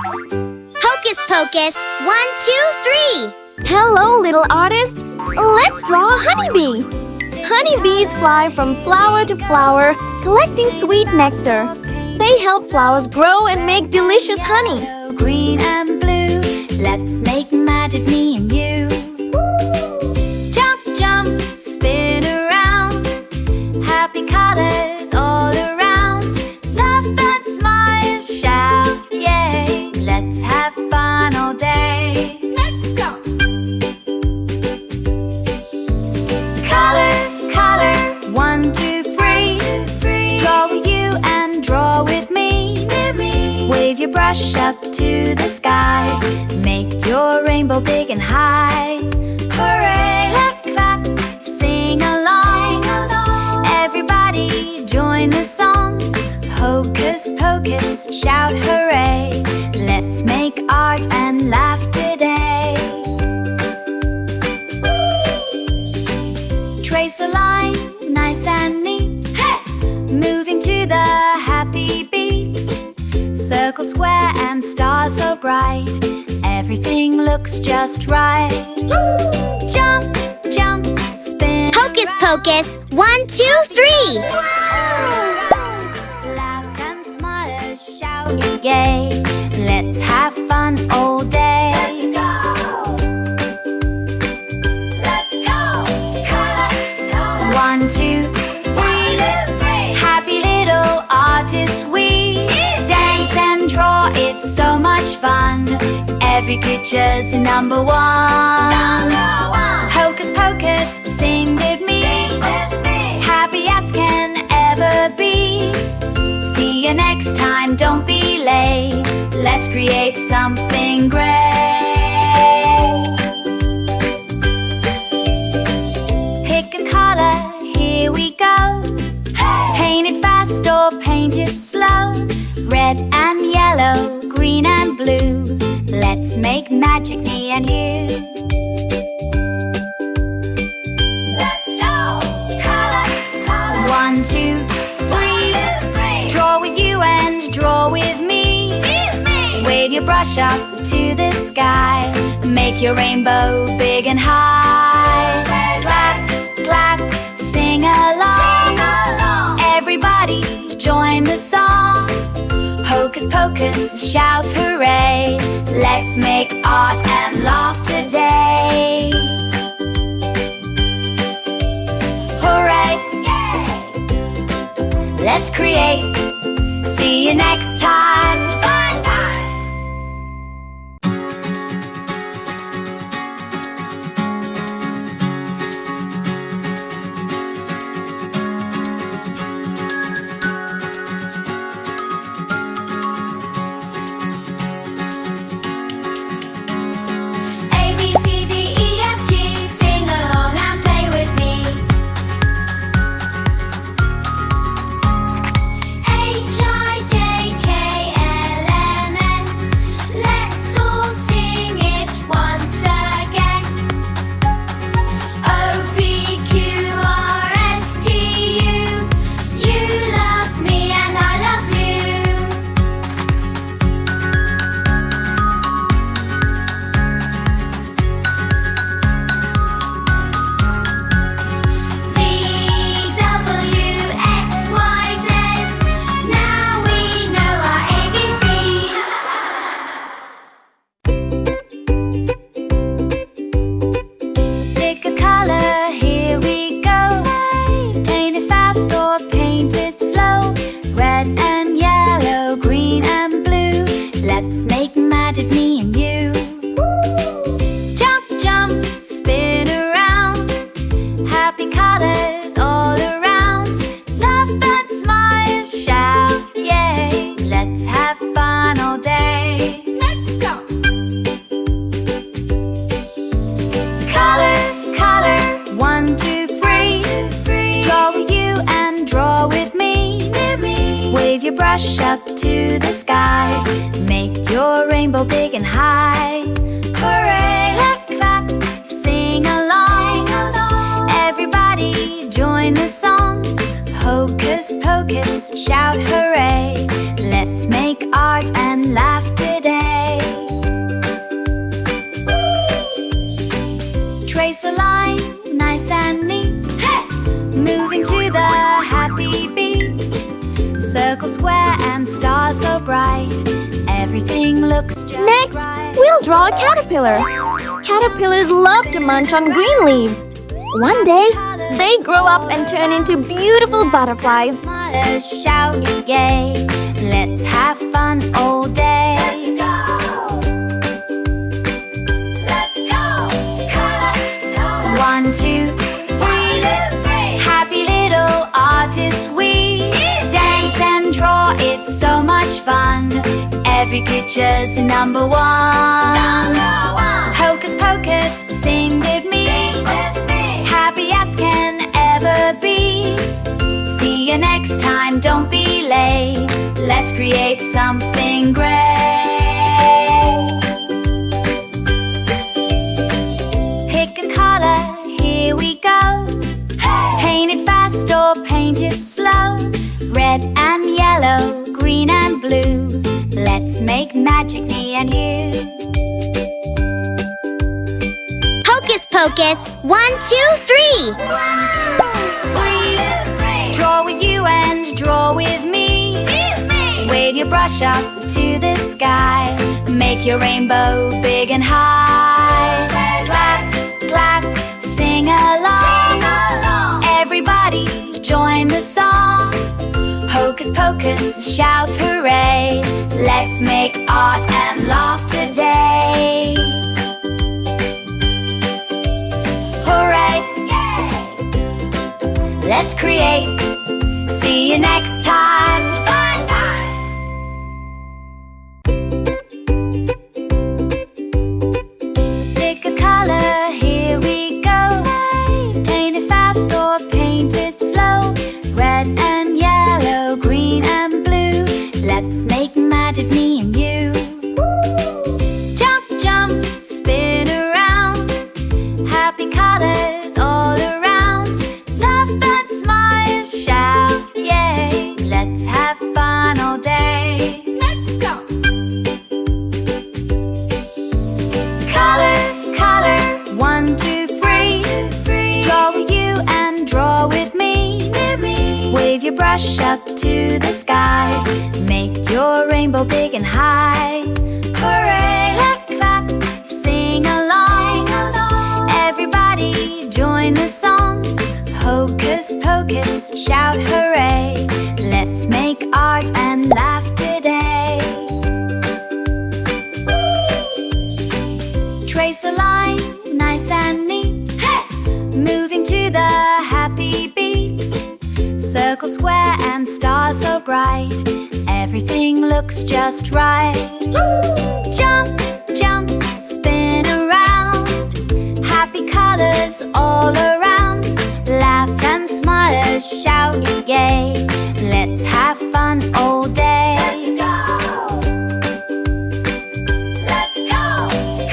Hocus Pocus, 1, 2, 3. Hello, little artist. Let's draw a honeybee. Honeybees fly from flower to flower, collecting sweet nectar. They help flowers grow and make delicious honey. Green and blue, let's make magic, me and you. Jump, jump, spin around. Happy colors all around. Laugh and smile, shout, yay. Let's have fun all day. Let's go! Color, color, 1, 2, 3. Draw with you and draw with me. Wave your brush up to the sky. Make your rainbow big and high. Hooray! Clap, clap, sing along. Everybody join the song. Hocus Pocus, shout hooray. Let's make art and laugh today. Trace a line, nice and neat. Hey! Moving to the happy beat. Circle, square, and stars so bright. Everything looks just right. Jump, jump, spin. Hocus Pocus, 1, 2, 3. Laugh and smile, shout, yay. Let's have fun all day. Let's go! Let's go! Color, color. 1, 2, 3. Happy little artist we. Dance and draw, it's so much fun. Every picture's number one. Hocus Pocus, sing with me. Happy as can ever be. See you next time, don't be late. Let's create something great. Pick a color, here we go. Paint it fast or paint it slow. Red and yellow, green and blue. Let's make magic, me and you. Let's go! Color, color. 1, 2, 3. Draw with you and draw with me. Wave your brush up to the sky. Make your rainbow big and high. Clap, clap, sing along. Everybody join the song. Hocus Pocus, shout hooray. Let's make art and laugh today. Hooray! Yay! Let's create. See you next time. Fun time! Brush up to the sky. Make your rainbow big and high. Hooray! Clap, clap, sing along. Everybody join the song. Hocus Pocus, shout hooray. Let's make art and laugh today. Circle square and stars so bright. Everything looks just Next, right. we'll draw a caterpillar. Caterpillars love to munch on green leaves. One day, they grow up and turn into beautiful butterflies. Smilers shout yay. Let's have fun all day. Let's go. Let's go. Color, color. 1, 2, 3. Happy little artists we. Dance and draw, it's so much fun. Every picture's number one. Hocus pocus, sing with me. Happy as can ever be. See you next time, don't be late. Let's create something great. Pick a color, here we go. Paint it fast or paint it slow. Red and yellow, green and blue. Let's make magic, me and you. Hocus pocus, 1, 2, 3. 1, 2, 3. Draw with you and draw with me. Wave your brush up to the sky. Make your rainbow big and high. Clap, clap, sing along. Everybody join the song. Hocus pocus, shout hooray. Let's make art and laugh today. Hooray! Yay! Let's create. See you next time. Bye bye. Pick a color, here we go. Paint it fast or paint it slow. Red and yellow, green and blue. Let's make magic, me and you. Jump, jump, spin around. Happy colors all around. Laugh and smile, shout, yay. Let's have fun all day. Let's go. Color, color, 1, 2, 3. Draw with you and draw with me. Wave your brush up to the sky. Make your rainbow big and high. Hooray! Clap, clap, sing along. Everybody join the song. Hocus pocus, shout hooray. Let's make art and laugh today. Trace a line, nice and neat. Moving to the happy beat. Circle square and stars so bright. Everything looks just right. Jump, jump, spin around. Happy colors all around. Laugh and smile, shout yay. Let's have fun all day. Let's go. Let's go.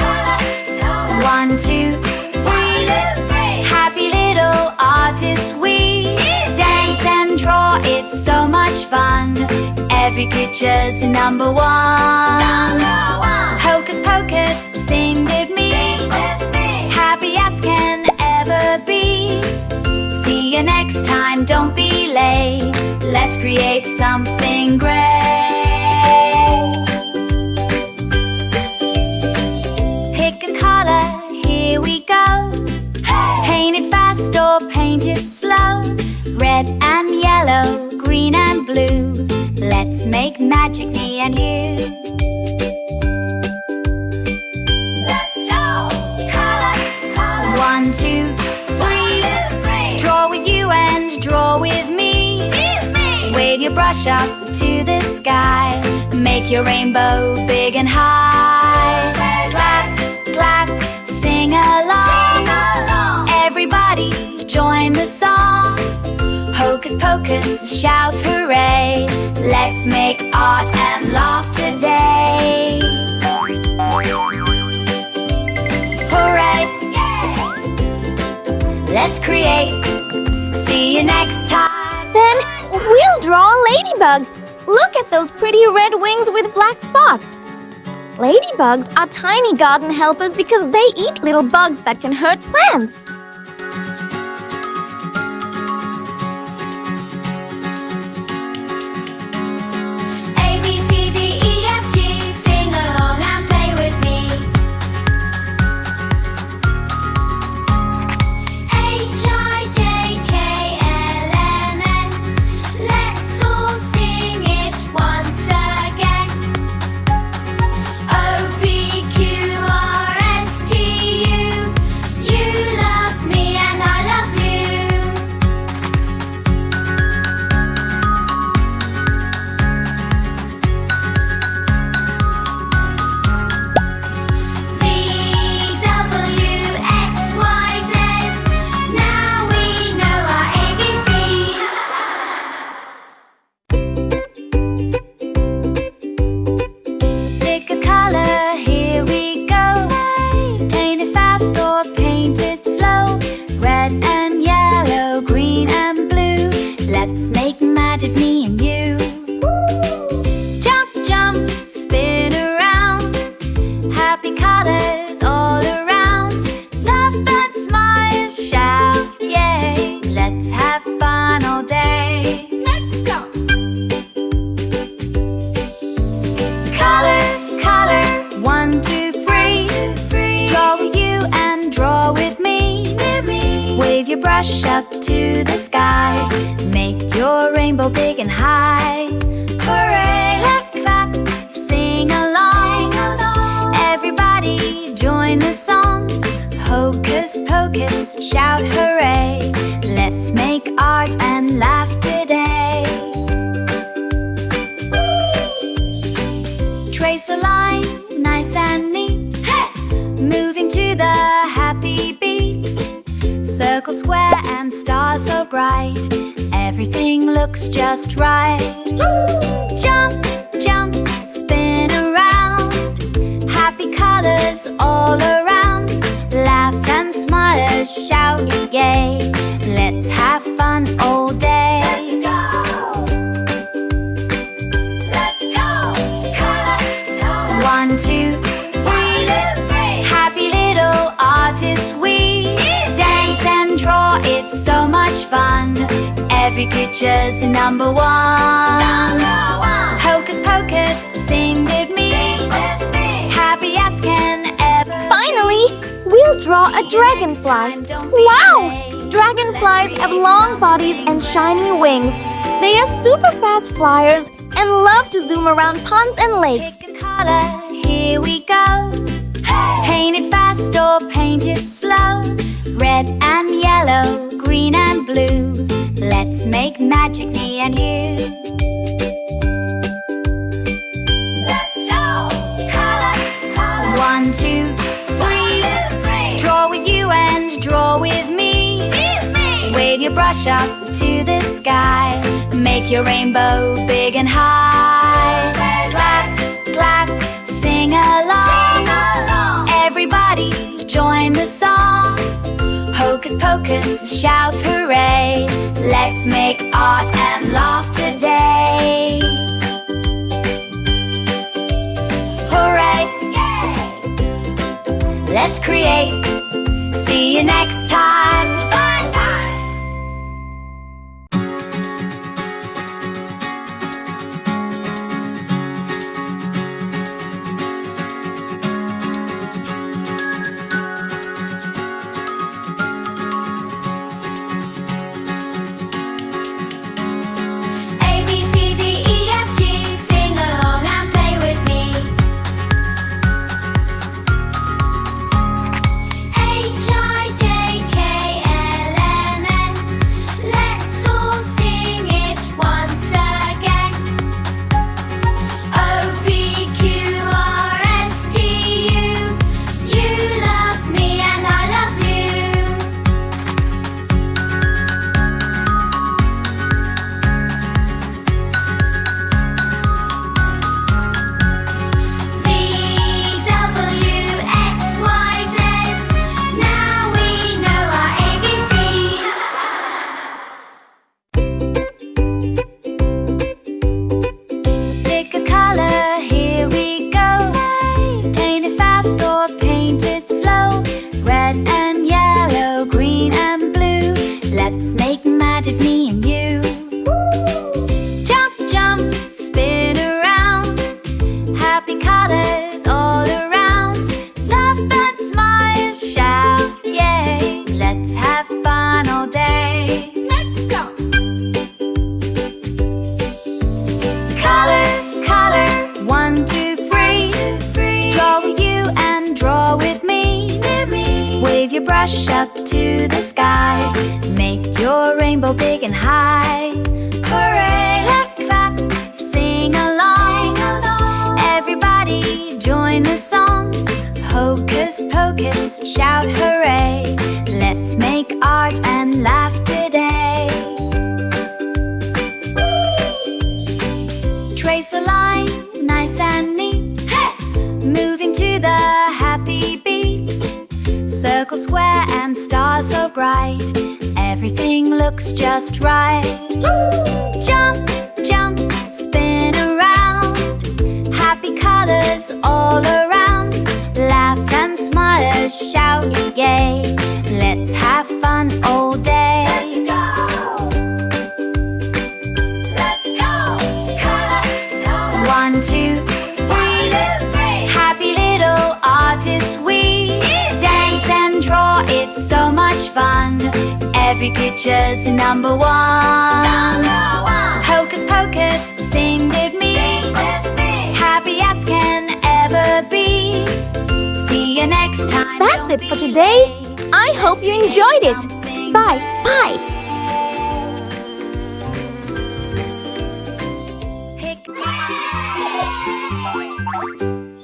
Color, color. 1, 2, 3. Happy little artists we. Dance and draw, it's so much fun. Every picture's number one. Hocus pocus, sing with me. Happy as can ever be. See you next time, don't be late. Let's create something great. Pick a color, here we go. Paint it fast or paint it slow. Red and yellow, green and blue. Let's make magic, me and you. Let's go. Color, color. 1, 2, 3. Draw with you and draw with me. Wave your brush up to the sky. Make your rainbow big and high. Clap, clap, sing along. Everybody join the song. Hocus pocus, shout hooray. Let's make art and laugh today. Hooray! Yay! Let's create. See you next time. Then we'll draw a ladybug. Look at those pretty red wings with black spots. Ladybugs are tiny garden helpers because they eat little bugs that can hurt plants. the sky. Make your rainbow big and high. Hooray, clap, clap, sing along. Everybody join the song. Hocus pocus, shout hooray. Let's make art and laugh today. Trace a line, nice and neat. Hey! Moving to the happy beat. Circle, square and stars so bright. Everything looks just right. Jump, jump, spin around. Happy colors all around. Laugh and smile, shout yay. Let's have fun all day. Let's go! Let's go! Color, color. 1, 2, 3. Happy little artists we. Dance and draw, it's so much fun. Every picture's number one. Hocus pocus, sing with me. Happy as can ever. Finally, we'll draw a dragonfly. Wow! Dragonflies have long bodies and shiny wings. They are super fast flyers and love to zoom around ponds and lakes. Pick a color, here we go. Paint it fast or paint it slow. Red and yellow, green and blue. Let's make magic, me and you. Let's go! Color, color. 1, 2, 3. Draw with you and draw with me. Wave your brush up to the sky. Make your rainbow big and high. Clap, clap, sing along. Everybody join the song. Hocus pocus, shout hooray. Let's make art and laugh today. Hooray! Yay! Let's create. See you next time. Fun time! A, B, C, D, E, F, G. Sing along and play with me. H, I, J, K, L, M, N. Let's all sing it once again. O, P, Q, R, S, T, U. You love me and I love you. V, W, X, Y, Z. Now we know our ABCs. Pick a color, here we go. Paint it fast or paint it slow. Red and yellow, green and blue. Let's make magic, me and you. Jump, jump, spin around. Happy colors all around. Laugh and smile, shout yay. Let's have fun all day. Let's go! Color, color, 1, 2, 3. Draw with you and draw with me. Wave your brush up to the sky. Make your rainbow big and high. Hooray! Clap, clap, sing along. Everybody join the song. Hocus pocus, shout hooray. Let's make art and laugh today. Trace a line, nice and neat. Hey! Moving to the happy beat. Circle, square and stars so bright. Everything looks just right. Jump, jump, spin around. Happy colors all around. Laugh and smile, shout yay. Let's have fun all day. Let's go! Let's go! Color, color. 1, 2, 3. Happy little artists we. Dance and draw, it's so much fun. Every picture's number one. Hocus pocus, sing with me. Happy as can ever be. See you next time. That's it for today. I hope you enjoyed it. Bye. Bye.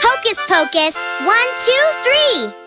Hocus Pocus, 1, 2, 3.